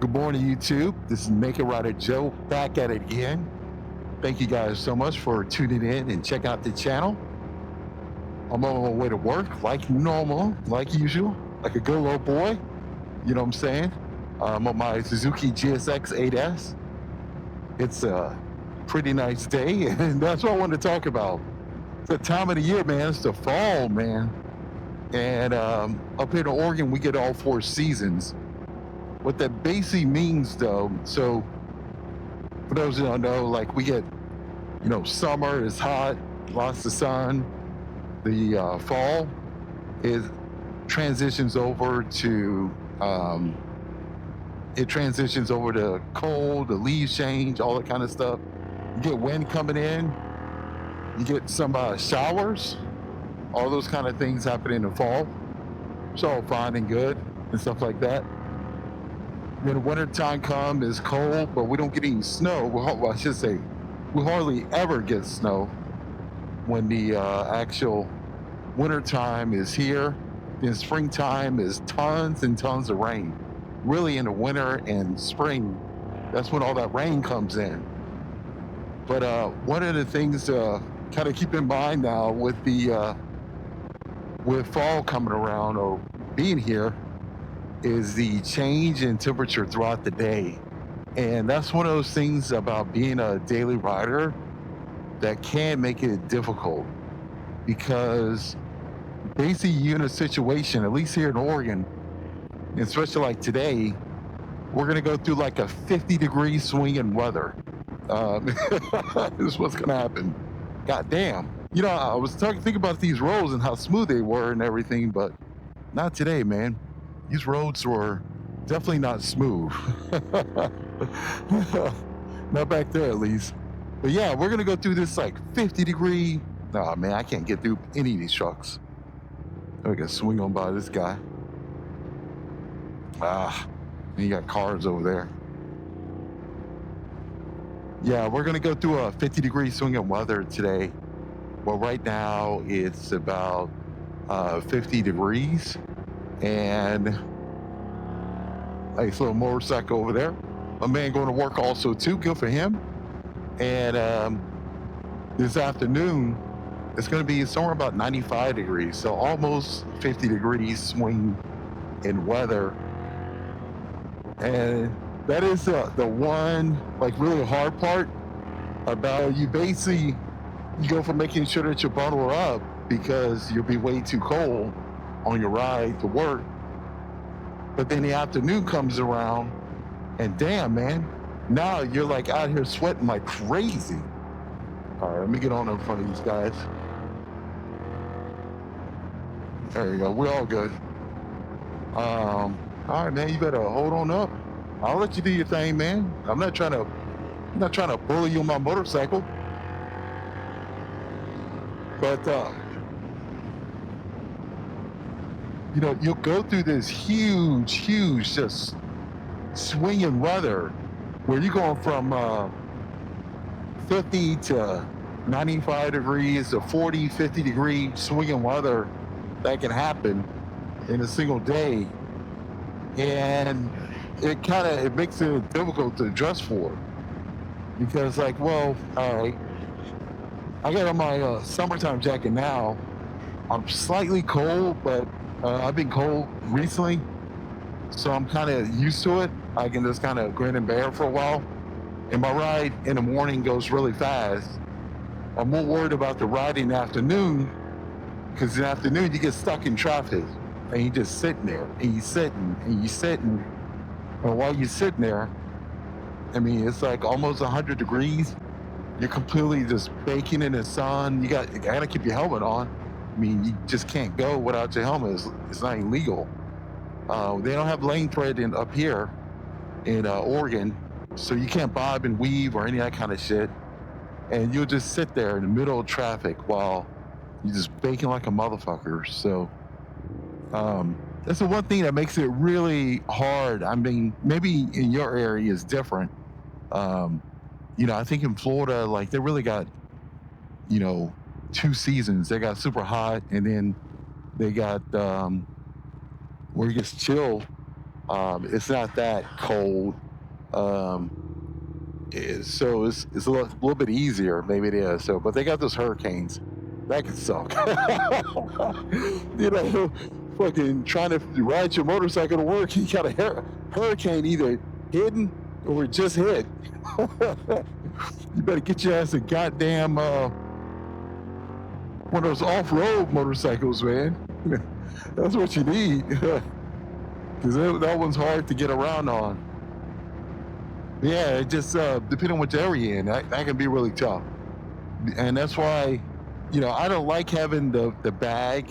Good morning, YouTube. This is Naked Rider Joe back at it again. Thank you guys so much for tuning in and checking out the channel. I'm on my way to work like normal, like usual, like a good little boy. You know what I'm saying? I'm on my Suzuki GSX 8S. It's a pretty nice day, and that's what I wanted to talk about. It's the time of the year, man. It's the fall, man. And up here in Oregon, we get all four seasons. What that basically means, though, so for those who don't know, like we get, summer is hot, lots of sun. The fall is transitions over to cold, the leaves change, all that kind of stuff. You get wind coming in, you get some showers, all those kind of things happen in the fall. It's all fine and good and stuff like that. When the winter time comes, it's cold, but we don't get any snow. Well, I should say, we hardly ever get snow when the actual winter time is here. Then springtime is tons and tons of rain. Really, in the winter and spring, that's when all that rain comes in. But one of the things to kind of keep in mind now with with fall coming around or being here is the change in temperature throughout the day. And that's one of those things about being a daily rider that can make it difficult, because basically you're in a situation, at least here in Oregon, especially like today, we're going to go through like a 50-degree swing in weather. This is what's going to happen. God damn. I was thinking about these roads and how smooth they were and everything, but not today, man. These roads were definitely not smooth. Not back there, at least. But yeah, we're gonna go through this like 50-degree. Oh man, I can't get through any of these trucks. I can swing on by this guy. And you got cars over there. Yeah, we're gonna go through a 50-degree swing in weather today. Well, right now it's about 50 degrees. And nice little motorcycle over there. A man going to work also too. Good for him. And this afternoon, it's going to be somewhere about 95 degrees. So almost 50 degrees swing in weather. And that is the one like really hard part about you. Basically, you go from making sure that you bundle up because you'll be way too cold on your ride to work. But then the afternoon comes around and damn, man, now you're like out here sweating like crazy. All right, let me get on in front of these guys. There you go, we're all good. All right, man, you better hold on up. I'll let you do your thing, man. I'm not trying to bully you on my motorcycle. But you'll go through this huge, just swinging weather where you're going from 50 to 95 degrees to 40, 50-degree swinging weather that can happen in a single day. And it makes it difficult to adjust for. Because like, well, all right, I got on my summertime jacket now. I'm slightly cold, but I've been cold recently, so I'm kind of used to it. I can just kind of grin and bear for a while. And my ride in the morning goes really fast. I'm more worried about the ride in the afternoon, because in the afternoon you get stuck in traffic and you're just sitting there and you're sitting. And while you're sitting there, I mean, it's like almost 100 degrees. You're completely just baking in the sun. You gotta keep your helmet on. I mean, you just can't go without your helmet. It's not illegal. They don't have lane threading up here in Oregon, so you can't bob and weave or any of that kind of shit. And you'll just sit there in the middle of traffic while you're just baking like a motherfucker. So that's the one thing that makes it really hard. I mean, maybe in your area is different. I think in Florida, like they really got, two seasons. They got super hot, and then they got where it gets chill It's not that cold. Um, so it's a little bit easier. Maybe it is. So, but they got those hurricanes. That could suck. You know, fucking trying to ride your motorcycle to work, you got a hurricane either hidden or just hit. You better get your ass a goddamn one of those off-road motorcycles, man. That's what you need, because that one's hard to get around on. Yeah, it just depending on which area you're in, that can be really tough. And that's why, I don't like having the bag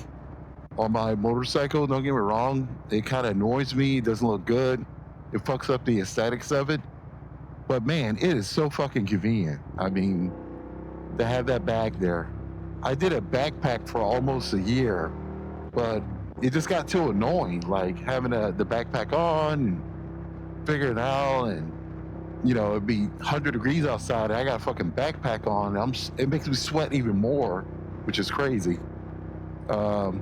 on my motorcycle. Don't get me wrong; it kind of annoys me. It doesn't look good. It fucks up the aesthetics of it. But man, it is so fucking convenient. I mean, to have that bag there. I did a backpack for almost a year, but it just got too annoying. Like having the backpack on, and figuring it out, and it'd be 100 degrees outside. And I got a fucking backpack on. It makes me sweat even more, which is crazy. Um,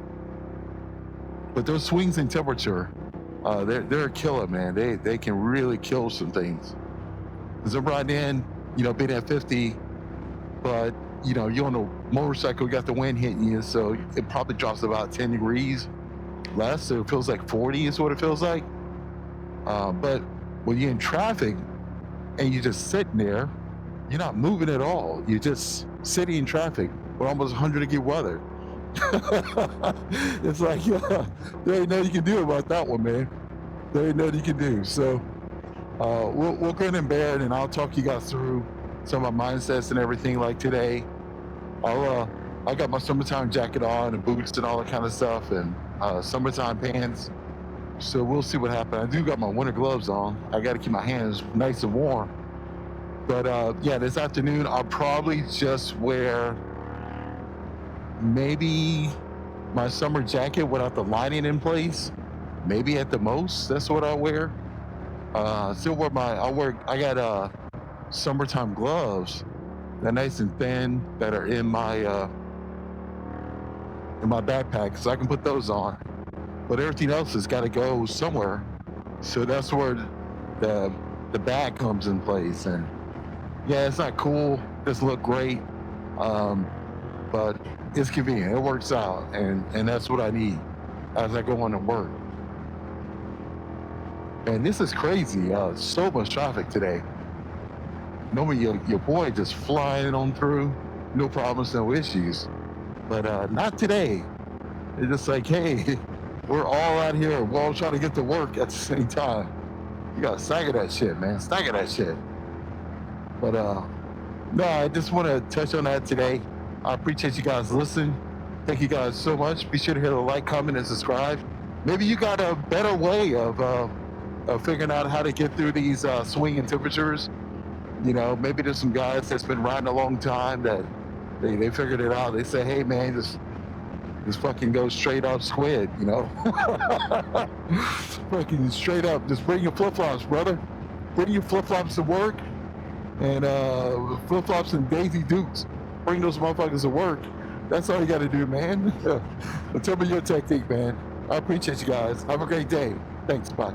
but those swings in temperature, they're a killer, man. They can really kill some things. Because I'm riding in, being at 50, but you're on a motorcycle, you got the wind hitting you, so it probably drops about 10 degrees less. So it feels like 40 is what it feels like. But when you're in traffic and you're just sitting there, you're not moving at all. You're just sitting in traffic with almost 100-degree weather. It's like, there ain't nothing you can do about that one, man. There ain't nothing you can do. So we'll grin and bear it, and I'll talk you guys through some of my mindsets and everything. Like today, I got my summertime jacket on and boots and all that kind of stuff, and summertime pants. So we'll see what happens. I do got my winter gloves on. I got to keep my hands nice and warm. But yeah, this afternoon I'll probably just wear maybe my summer jacket without the lining in place. Maybe at the most, that's what I'll wear. Still wear I got summertime gloves. They're nice and thin that are in my backpack, so I can put those on. But everything else has got to go somewhere. So that's where the bag comes in place. And yeah, it's not cool. Doesn't look great, but it's convenient. It works out, and that's what I need as I go on to work. And this is crazy. So much traffic today. Normally your boy just flying on through, no problems, no issues. But not today. It's just like, hey, we're all out here. We're all trying to get to work at the same time. You gotta stagger that shit, man. Stagger that shit. But no, I just want to touch on that today. I appreciate you guys listening. Thank you guys so much. Be sure to hit a like, comment, and subscribe. Maybe you got a better way of figuring out how to get through these swinging temperatures. Maybe there's some guys that's been riding a long time that they figured it out. They say, hey man, just fucking go straight up squid, fucking straight up. Just bring your flip-flops, brother. Bring your flip-flops to work, and flip-flops and Daisy Dukes. Bring those motherfuckers to work. That's all you got to do, man. Tell me your technique, man. I appreciate you guys. Have a great day. Thanks. Bye.